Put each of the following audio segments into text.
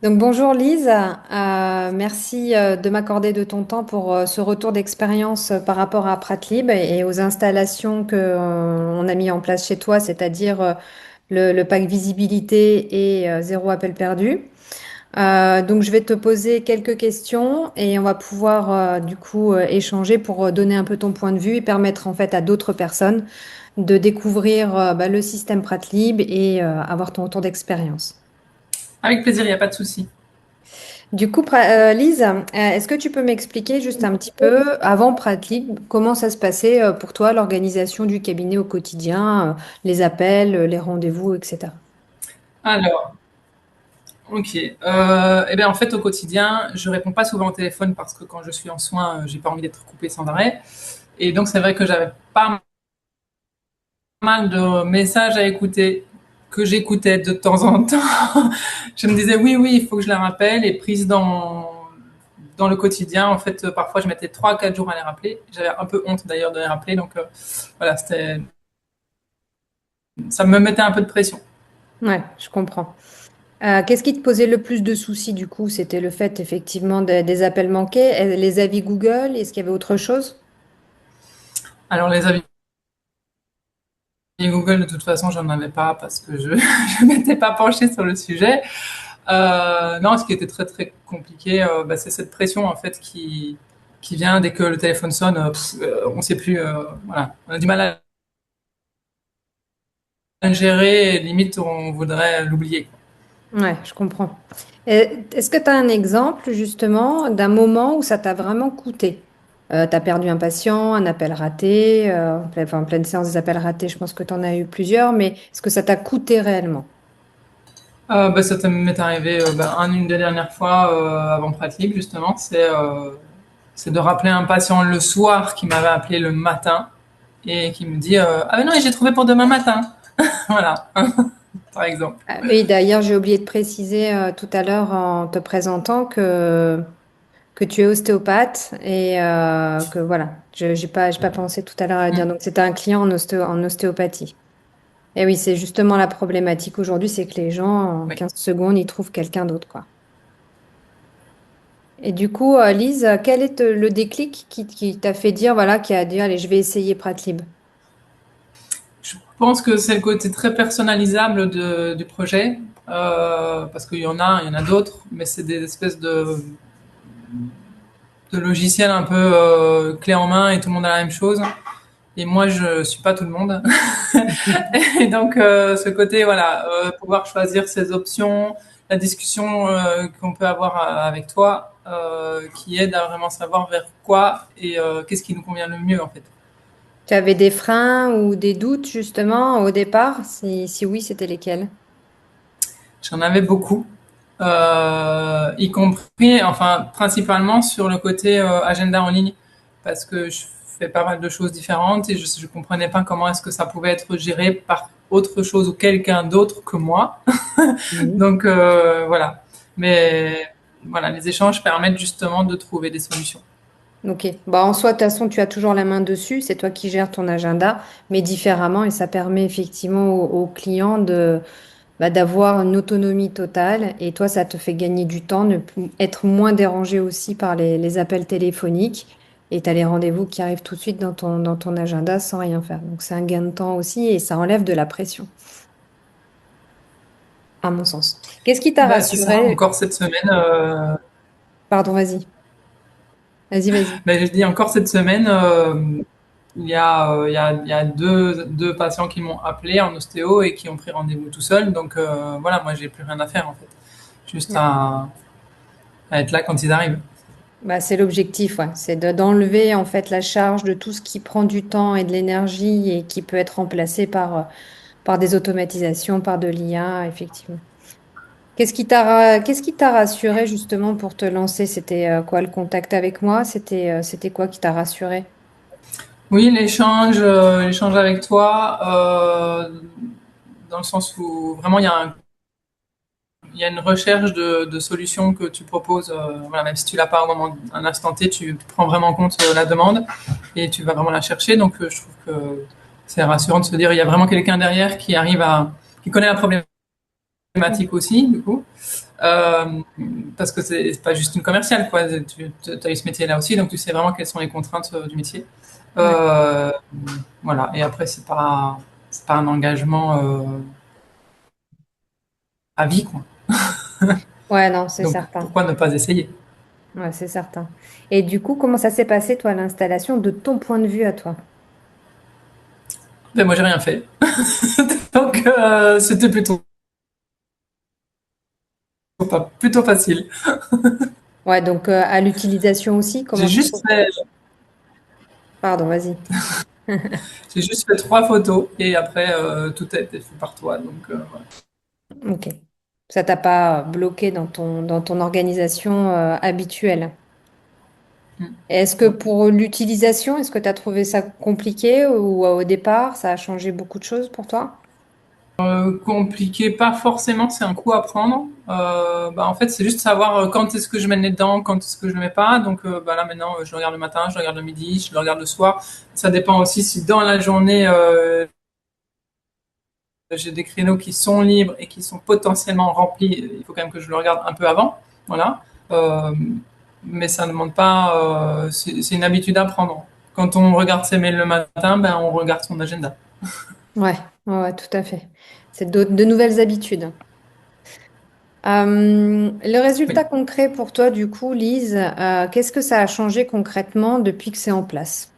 Donc bonjour Lise. Merci de m'accorder de ton temps pour ce retour d'expérience par rapport à Pratlib et aux installations que on a mis en place chez toi, c'est-à-dire le pack visibilité et zéro appel perdu. Donc je vais te poser quelques questions et on va pouvoir du coup échanger pour donner un peu ton point de vue et permettre en fait à d'autres personnes de découvrir le système Pratlib et avoir ton retour d'expérience. Avec plaisir, il n'y a pas de souci. Du coup, Lise, est-ce que tu peux m'expliquer juste un petit peu, avant Pratlib, comment ça se passait pour toi, l'organisation du cabinet au quotidien, les appels, les rendez-vous, etc. Alors, ok. Eh bien, en fait, au quotidien, je réponds pas souvent au téléphone parce que quand je suis en soins, j'ai pas envie d'être coupée sans arrêt. Et donc, c'est vrai que j'avais pas mal de messages à écouter que j'écoutais de temps en temps. Je me disais oui, oui, il faut que je les rappelle. Et prise dans le quotidien, en fait, parfois, je mettais 3 4 jours à les rappeler. J'avais un peu honte d'ailleurs de les rappeler. Donc, voilà, ça me mettait un peu de pression. Ouais, je comprends. Qu'est-ce qui te posait le plus de soucis du coup? C'était le fait effectivement des appels manqués, les avis Google, est-ce qu'il y avait autre chose? Alors, les avis Google, de toute façon, j'en avais pas parce que je je m'étais pas penchée sur le sujet. Non, ce qui était très très compliqué, c'est cette pression en fait qui vient dès que le téléphone sonne. On sait plus. Voilà, on a du mal à le gérer. Et limite, on voudrait l'oublier. Ouais, je comprends. Est-ce que tu as un exemple justement d'un moment où ça t'a vraiment coûté? Tu as perdu un patient, un appel raté, en pleine séance des appels ratés, je pense que tu en as eu plusieurs, mais est-ce que ça t'a coûté réellement? Ça m'est arrivé une des dernières fois avant pratique justement. C'est de rappeler un patient le soir qui m'avait appelé le matin et qui me dit ah mais non, j'ai trouvé pour demain matin. Voilà, par exemple. Oui, d'ailleurs, j'ai oublié de préciser tout à l'heure en te présentant que tu es ostéopathe et que voilà, j'ai pas pensé tout à l'heure à le dire. Mm. Donc, c'était un client en ostéopathie. Et oui, c'est justement la problématique aujourd'hui, c'est que les gens, en Oui. 15 secondes, ils trouvent quelqu'un d'autre, quoi. Et du coup, Lise, quel est le déclic qui t'a fait dire, voilà, qui a dit, allez, je vais essayer Pratlib? Je pense que c'est le côté très personnalisable du projet, parce qu'il y en a d'autres, mais c'est des espèces de logiciels un peu clé en main et tout le monde a la même chose. Et moi, je suis pas tout le monde. Et donc, ce côté, voilà, pouvoir choisir ses options, la discussion qu'on peut avoir avec toi, qui aide à vraiment savoir vers quoi et qu'est-ce qui nous convient le mieux, en fait. Tu avais des freins ou des doutes, justement, au départ? Si oui, c'était lesquels? J'en avais beaucoup, y compris, enfin, principalement sur le côté agenda en ligne, parce que je fais pas mal de choses différentes et je comprenais pas comment est-ce que ça pouvait être géré par autre chose ou quelqu'un d'autre que moi. Mhm. Donc voilà. Mais voilà, les échanges permettent justement de trouver des solutions. Ok. Bah, en soi, de toute façon, tu as toujours la main dessus, c'est toi qui gères ton agenda, mais différemment, et ça permet effectivement aux clients d'avoir une autonomie totale, et toi, ça te fait gagner du temps, être moins dérangé aussi par les appels téléphoniques, et tu as les rendez-vous qui arrivent tout de suite dans ton agenda sans rien faire. Donc, c'est un gain de temps aussi, et ça enlève de la pression, à mon sens. Qu'est-ce qui t'a C'est ça. rassuré? Encore cette semaine, Pardon, vas-y. Vas-y, vas-y. je dis encore cette semaine, il y a deux patients qui m'ont appelé en ostéo et qui ont pris rendez-vous tout seuls. Donc voilà, moi j'ai plus rien à faire en fait. Juste à être là quand ils arrivent. Bah, c'est l'objectif, ouais. C'est d'enlever en fait la charge de tout ce qui prend du temps et de l'énergie et qui peut être remplacé par des automatisations, par de l'IA, effectivement. Qu'est-ce qui t'a rassuré justement pour te lancer? C'était quoi le contact avec moi? C'était quoi qui t'a rassuré? Oui, l'échange avec toi, dans le sens où vraiment il y a une recherche de solutions que tu proposes. Voilà, même si tu l'as pas au moment, un instant T, tu prends vraiment en compte la demande et tu vas vraiment la chercher. Donc, je trouve que c'est rassurant de se dire il y a vraiment quelqu'un derrière qui connaît la problématique aussi, du coup. Euh, Parce que c'est pas juste une commerciale, quoi. Tu as eu ce métier-là aussi, donc tu sais vraiment quelles sont les contraintes du métier. Ouais. Euh, voilà. Et après, c'est pas un engagement à vie, quoi. Ouais, non, c'est Donc certain. pourquoi ne pas essayer? Ouais, c'est certain. Et du coup, comment ça s'est passé, toi, l'installation, de ton point de vue à toi? Ben moi, j'ai rien fait, donc c'était plutôt facile. Ouais, donc à l'utilisation aussi, J'ai comment ça juste se... fait, Pardon, vas-y. j'ai juste fait 3 photos et après tout a été fait par toi. Donc voilà. Ok. Ça t'a pas bloqué dans ton organisation habituelle. Mm. Et est-ce que Non. pour l'utilisation, est-ce que tu as trouvé ça compliqué ou au départ, ça a changé beaucoup de choses pour toi? Compliqué, pas forcément, c'est un coup à prendre. Bah, en fait, c'est juste savoir quand est-ce que je mets les dents, quand est-ce que je ne mets pas. Donc bah, là maintenant, je le regarde le matin, je le regarde le midi, je le regarde le soir. Ça dépend aussi si dans la journée, j'ai des créneaux qui sont libres et qui sont potentiellement remplis. Il faut quand même que je le regarde un peu avant. Voilà. Euh, mais ça ne demande pas. C'est une habitude à prendre. Quand on regarde ses mails le matin, ben, on regarde son agenda. Ouais, ouais, ouais, tout à fait. C'est de nouvelles habitudes. Le résultat Oui. concret pour toi, du coup, Lise, qu'est-ce que ça a changé concrètement depuis que c'est en place?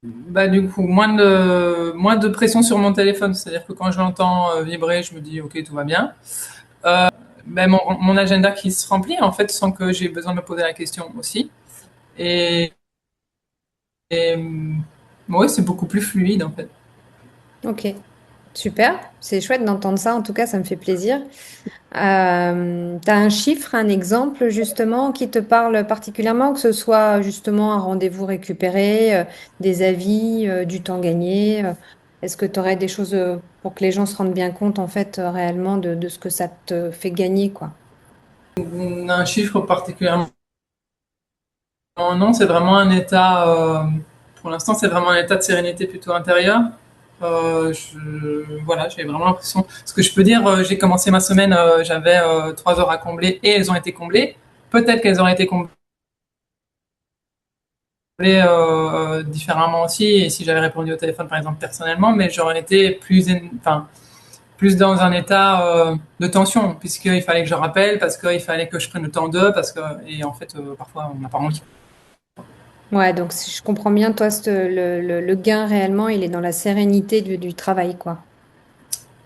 Bah, du coup, moins de pression sur mon téléphone. C'est-à-dire que quand je l'entends vibrer, je me dis, OK, tout va bien. Ben, mon agenda qui se remplit, en fait, sans que j'ai besoin de me poser la question aussi. Et, et ouais, c'est beaucoup plus fluide, en fait. Ok, super, c'est chouette d'entendre ça, en tout cas, ça me fait plaisir. Tu as un chiffre, un exemple justement qui te parle particulièrement, que ce soit justement un rendez-vous récupéré, des avis, du temps gagné. Est-ce que tu aurais des choses pour que les gens se rendent bien compte en fait réellement de ce que ça te fait gagner, quoi? Un chiffre particulièrement, non, c'est vraiment un état, pour l'instant, c'est vraiment un état de sérénité plutôt intérieur. Voilà, j'ai vraiment l'impression. Ce que je peux dire, j'ai commencé ma semaine, j'avais 3 heures à combler et elles ont été comblées. Peut-être qu'elles auraient été comblées différemment aussi, et si j'avais répondu au téléphone par exemple personnellement, mais j'aurais été enfin, plus dans un état de tension, puisqu'il fallait que je rappelle, parce qu'il fallait que je prenne le temps d'eux, et en fait, parfois on n'a pas envie. Ouais, donc si je comprends bien, toi, le gain réellement, il est dans la sérénité du travail, quoi.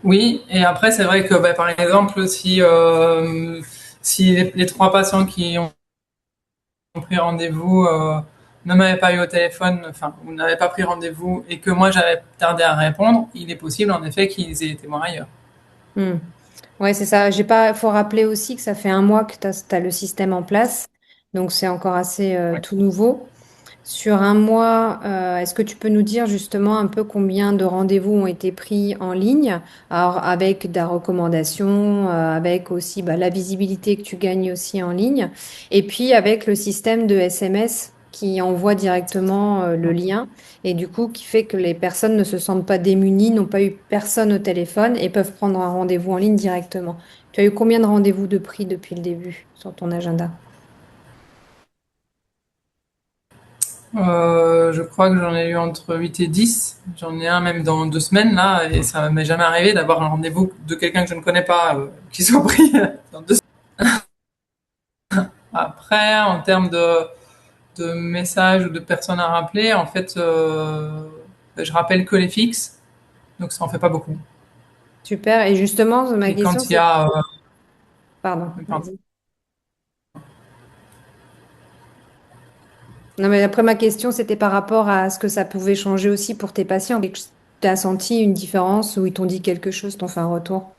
Oui, et après c'est vrai que bah, par exemple si les 3 patients qui ont pris rendez-vous ne m'avaient pas eu au téléphone, enfin ou n'avaient pas pris rendez-vous et que moi j'avais tardé à répondre, il est possible en effet qu'ils aient été voir ailleurs. Hmm. Ouais, c'est ça. J'ai pas, faut rappeler aussi que ça fait un mois que tu as, le système en place. Donc, c'est encore assez Ouais. tout nouveau. Sur un mois, est-ce que tu peux nous dire justement un peu combien de rendez-vous ont été pris en ligne? Alors, avec des recommandations, avec aussi bah, la visibilité que tu gagnes aussi en ligne. Et puis, avec le système de SMS qui envoie directement le lien et du coup, qui fait que les personnes ne se sentent pas démunies, n'ont pas eu personne au téléphone et peuvent prendre un rendez-vous en ligne directement. Tu as eu combien de rendez-vous de pris depuis le début sur ton agenda? Je crois que j'en ai eu entre 8 et 10. J'en ai un même dans 2 semaines là, et ça m'est jamais arrivé d'avoir un rendez-vous de quelqu'un que je ne connais pas qui soit pris dans 2 semaines. Après, en termes de messages ou de personnes à rappeler, en fait, je rappelle que les fixes, donc ça en fait pas beaucoup. Super. Et justement, ma Et question, quand il y c'est... a, Pardon, pardon. vas-y. Non, mais après, ma question, c'était par rapport à ce que ça pouvait changer aussi pour tes patients. Tu as senti une différence ou ils t'ont dit quelque chose, t'ont fait un retour?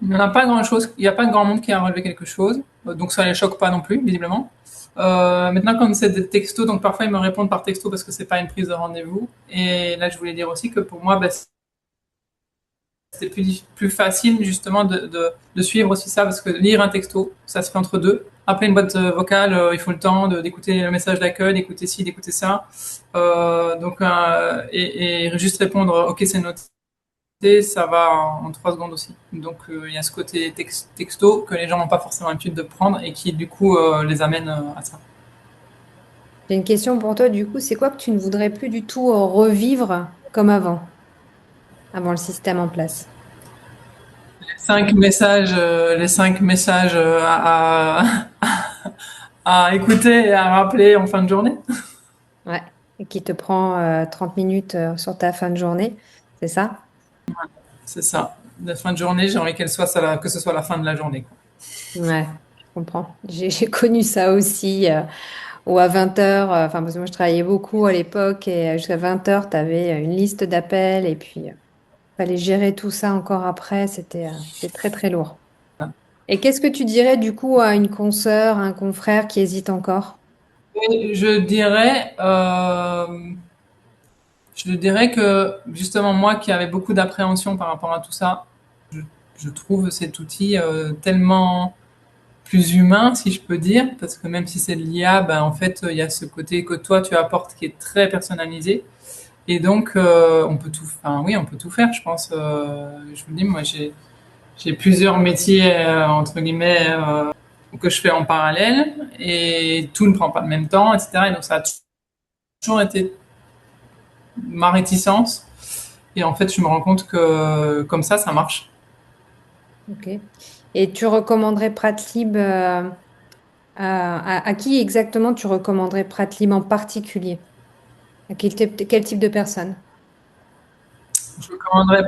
Il n'y en a pas grand-chose, il n'y a pas grand monde qui a relevé quelque chose, donc ça les choque pas non plus, visiblement. Maintenant, quand c'est des textos, donc parfois ils me répondent par texto parce que c'est pas une prise de rendez-vous. Et là, je voulais dire aussi que pour moi, bah, c'était plus facile justement de suivre aussi ça, parce que lire un texto, ça se fait entre deux. Appeler une boîte vocale, il faut le temps d'écouter le message d'accueil, d'écouter ci, d'écouter ça. Et juste répondre, ok, c'est noté. ça va en 3 secondes aussi. Donc il y a ce côté texto que les gens n'ont pas forcément l'habitude de prendre et qui du coup les amène à ça. J'ai une question pour toi, du coup, c'est quoi que tu ne voudrais plus du tout revivre comme avant le système en place? 5 messages, les 5 messages à écouter et à rappeler en fin de journée. Ouais. Et qui te prend 30 minutes sur ta fin de journée, c'est ça? C'est ça. La fin de journée, j'ai envie que ce soit la fin de la journée, quoi. Ouais, je comprends. J'ai connu ça aussi. Ou à 20 heures, enfin, parce que moi je travaillais beaucoup à l'époque et jusqu'à 20 heures, tu avais une liste d'appels et puis fallait gérer tout ça encore après. C'était très très lourd. Et qu'est-ce que tu dirais du coup à une consoeur, à un confrère qui hésite encore? Et je dirais que justement moi qui avais beaucoup d'appréhension par rapport à tout ça, je, je trouve cet outil tellement plus humain, si je peux dire, parce que même si c'est de l'IA, ben, en fait, il y a ce côté que toi tu apportes qui est très personnalisé. Et donc, on peut tout, enfin, oui, on peut tout faire, je pense. Je me dis, moi, j'ai plusieurs métiers, entre guillemets, que je fais en parallèle, et tout ne prend pas le même temps, etc. Et donc, ça a toujours été ma réticence. Et en fait, je me rends compte que comme ça marche. Ok. Et tu recommanderais Pratlib à qui exactement tu recommanderais Pratlib en particulier? À quel type de personne? Je recommanderais,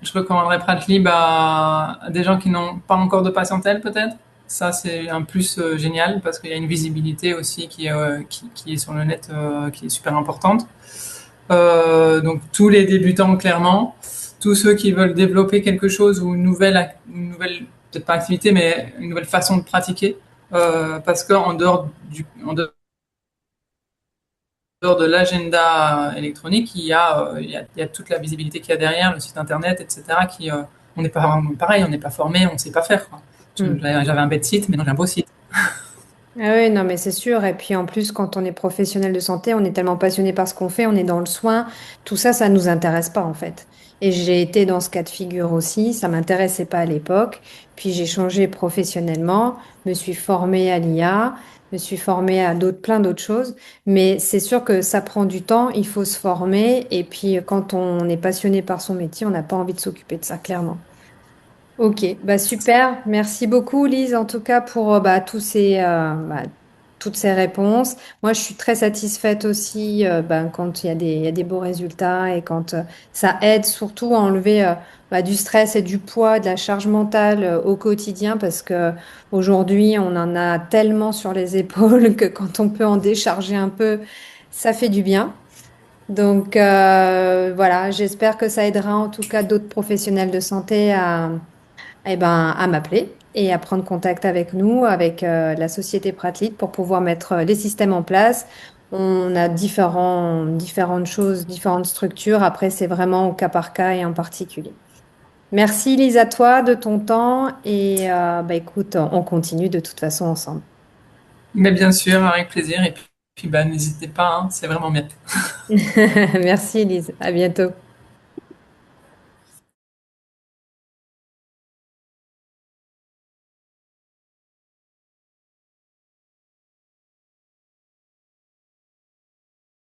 je recommanderais Pratlib à des gens qui n'ont pas encore de patientèle, peut-être. Ça, c'est un plus génial parce qu'il y a une visibilité aussi qui est sur le net, qui est super importante. Donc tous les débutants, clairement, tous ceux qui veulent développer quelque chose ou une nouvelle peut-être pas activité, mais une nouvelle façon de pratiquer, parce qu'en dehors de l'agenda électronique, il y a toute la visibilité qu'il y a derrière, le site internet, etc. On n'est pas pareil, on n'est pas formé, on ne sait pas faire, quoi. Hmm. J'avais un bête site, mais non, j'ai un beau site. Ah oui, non, mais c'est sûr. Et puis en plus, quand on est professionnel de santé, on est tellement passionné par ce qu'on fait, on est dans le soin. Tout ça, ça nous intéresse pas en fait. Et j'ai été dans ce cas de figure aussi. Ça m'intéressait pas à l'époque. Puis j'ai changé professionnellement, me suis formée à l'IA, me suis formée à plein d'autres choses. Mais c'est sûr que ça prend du temps. Il faut se former. Et puis quand on est passionné par son métier, on n'a pas envie de s'occuper de ça, clairement. Ok, bah super. Merci beaucoup, Lise, en tout cas pour toutes ces réponses. Moi, je suis très satisfaite aussi quand il y a des beaux résultats et quand ça aide surtout à enlever du stress et du poids, de la charge mentale au quotidien parce que aujourd'hui, on en a tellement sur les épaules que quand on peut en décharger un peu, ça fait du bien. Donc voilà, j'espère que ça aidera en tout cas d'autres professionnels de santé à m'appeler et à prendre contact avec nous, avec la société Pratlit pour pouvoir mettre les systèmes en place. On a différentes choses, différentes structures. Après, c'est vraiment au cas par cas et en particulier. Merci Lise à toi de ton temps et écoute, on continue de toute façon ensemble. Mais bien sûr, avec plaisir. Et puis bah, n'hésitez pas, hein, c'est vraiment bien. Merci Lise, à bientôt.